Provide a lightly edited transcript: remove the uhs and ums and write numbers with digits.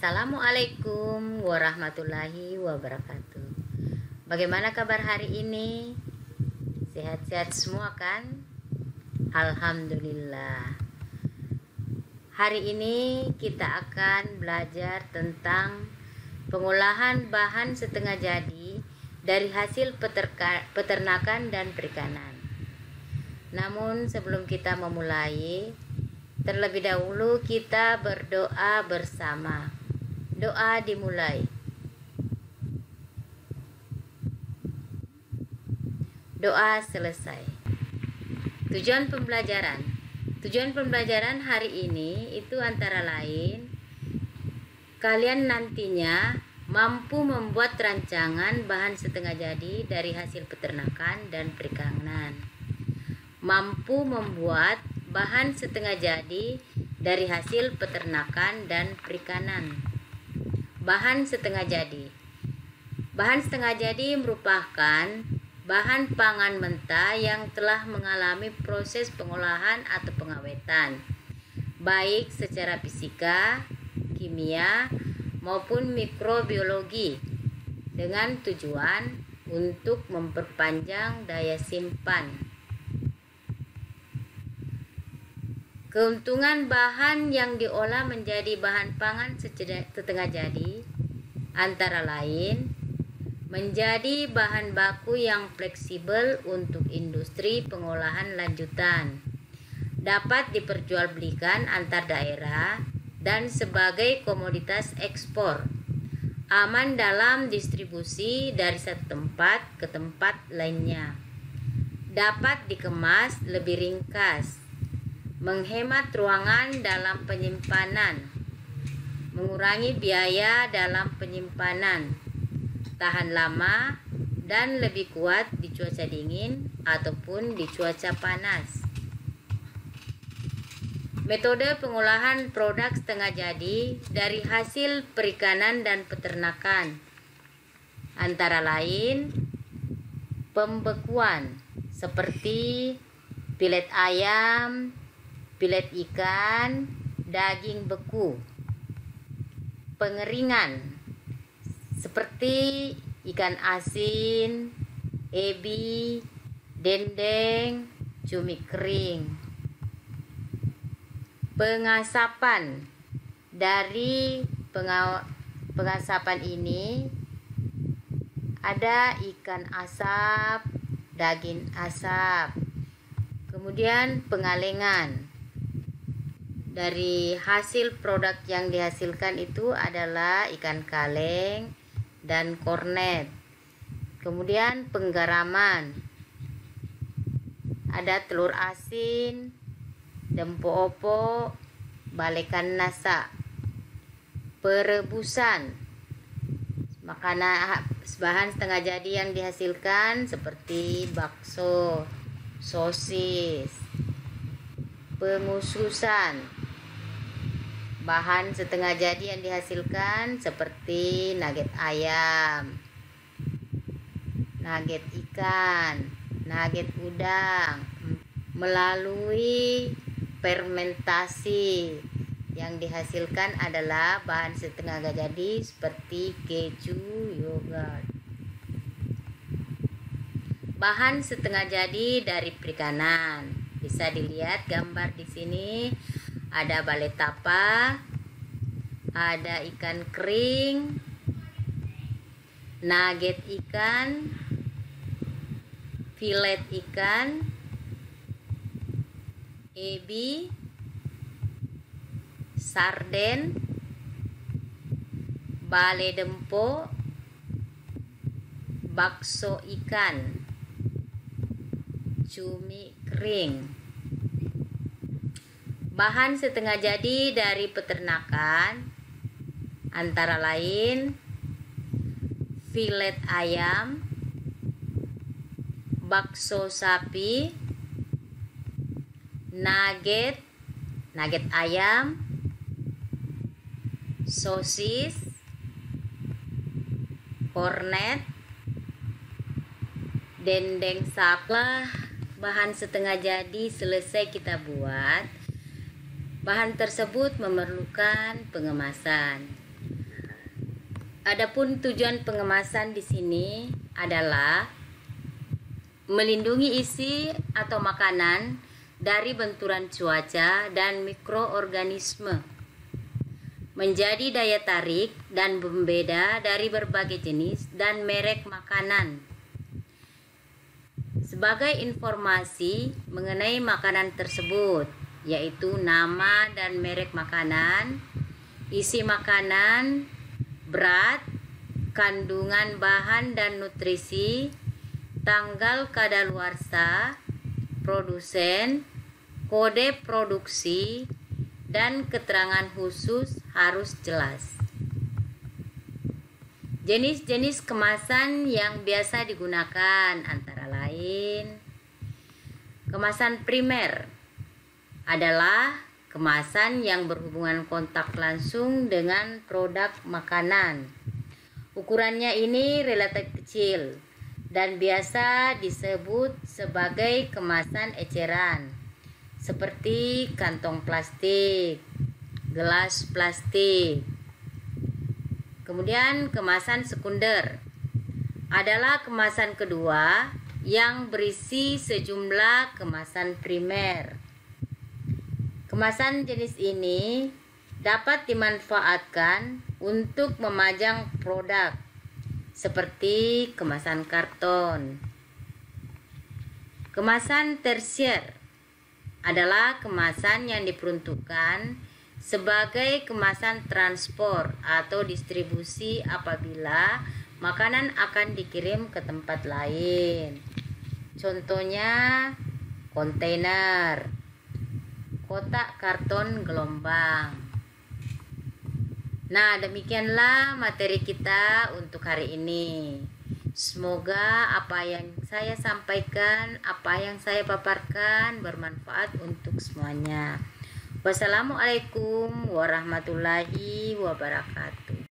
Assalamualaikum warahmatullahi wabarakatuh. Bagaimana kabar hari ini? Sehat-sehat semua kan? Alhamdulillah. Hari ini kita akan belajar tentang pengolahan bahan setengah jadi dari hasil peternakan dan perikanan. Namun sebelum kita memulai, terlebih dahulu kita berdoa bersama. Doa dimulai. Doa selesai. Tujuan pembelajaran hari ini itu antara lain kalian nantinya mampu membuat rancangan bahan setengah jadi dari hasil peternakan dan perikanan. Mampu membuat bahan setengah jadi dari hasil peternakan dan perikanan. Bahan setengah jadi. Bahan setengah jadi merupakan bahan pangan mentah yang telah mengalami proses pengolahan atau pengawetan, baik secara fisika, kimia, maupun mikrobiologi, dengan tujuan untuk memperpanjang daya simpan. Keuntungan bahan yang diolah menjadi bahan pangan setengah jadi antara lain menjadi bahan baku yang fleksibel untuk industri pengolahan lanjutan, dapat diperjualbelikan antar daerah dan sebagai komoditas ekspor, aman dalam distribusi dari satu tempat ke tempat lainnya, dapat dikemas lebih ringkas, menghemat ruangan dalam penyimpanan, mengurangi biaya dalam penyimpanan, tahan lama dan lebih kuat di cuaca dingin ataupun di cuaca panas. Metode pengolahan produk setengah jadi dari hasil perikanan dan peternakan antara lain pembekuan seperti filet ayam, filet ikan, daging beku. Pengeringan seperti ikan asin, ebi, dendeng, cumi kering. Pengasapan. Dari pengasapan ini ada ikan asap, daging asap. Kemudian pengalengan. Dari hasil produk yang dihasilkan itu adalah ikan kaleng dan kornet. Kemudian penggaraman. Ada telur asin, dempo opo, balekan nasa. Perebusan. Makanan bahan setengah jadi yang dihasilkan seperti bakso, sosis. Pengususan. Bahan setengah jadi yang dihasilkan seperti nugget ayam, nugget ikan, nugget udang. Melalui fermentasi yang dihasilkan adalah bahan setengah jadi seperti keju, yogurt. Bahan setengah jadi dari perikanan. Bisa dilihat gambar di sini. Ada balai tapa, ada ikan kering, nugget ikan, filet ikan, ebi, sarden, balai dempo, bakso ikan, cumi kering. Bahan setengah jadi dari peternakan antara lain filet ayam, bakso sapi, nugget ayam, sosis, kornet, dendeng sapi. Bahan setengah jadi selesai kita buat. Bahan tersebut memerlukan pengemasan. Adapun tujuan pengemasan di sini adalah melindungi isi atau makanan dari benturan cuaca dan mikroorganisme, menjadi daya tarik dan pembeda dari berbagai jenis dan merek makanan. Sebagai informasi mengenai makanan tersebut, yaitu nama dan merek makanan, isi makanan, berat, kandungan bahan dan nutrisi, tanggal kadaluarsa, produsen, kode produksi, dan keterangan khusus harus jelas. Jenis-jenis kemasan yang biasa digunakan antara lain: kemasan primer adalah kemasan yang berhubungan kontak langsung dengan produk makanan. Ukurannya ini relatif kecil dan biasa disebut sebagai kemasan eceran, seperti kantong plastik, gelas plastik. Kemudian kemasan sekunder adalah kemasan kedua yang berisi sejumlah kemasan primer. Kemasan jenis ini dapat dimanfaatkan untuk memajang produk seperti kemasan karton. Kemasan tersier adalah kemasan yang diperuntukkan sebagai kemasan transport atau distribusi apabila makanan akan dikirim ke tempat lain. Contohnya kontainer, kotak karton gelombang. Nah, demikianlah materi kita untuk hari ini. Semoga apa yang saya sampaikan, apa yang saya paparkan bermanfaat untuk semuanya. Wassalamualaikum warahmatullahi wabarakatuh.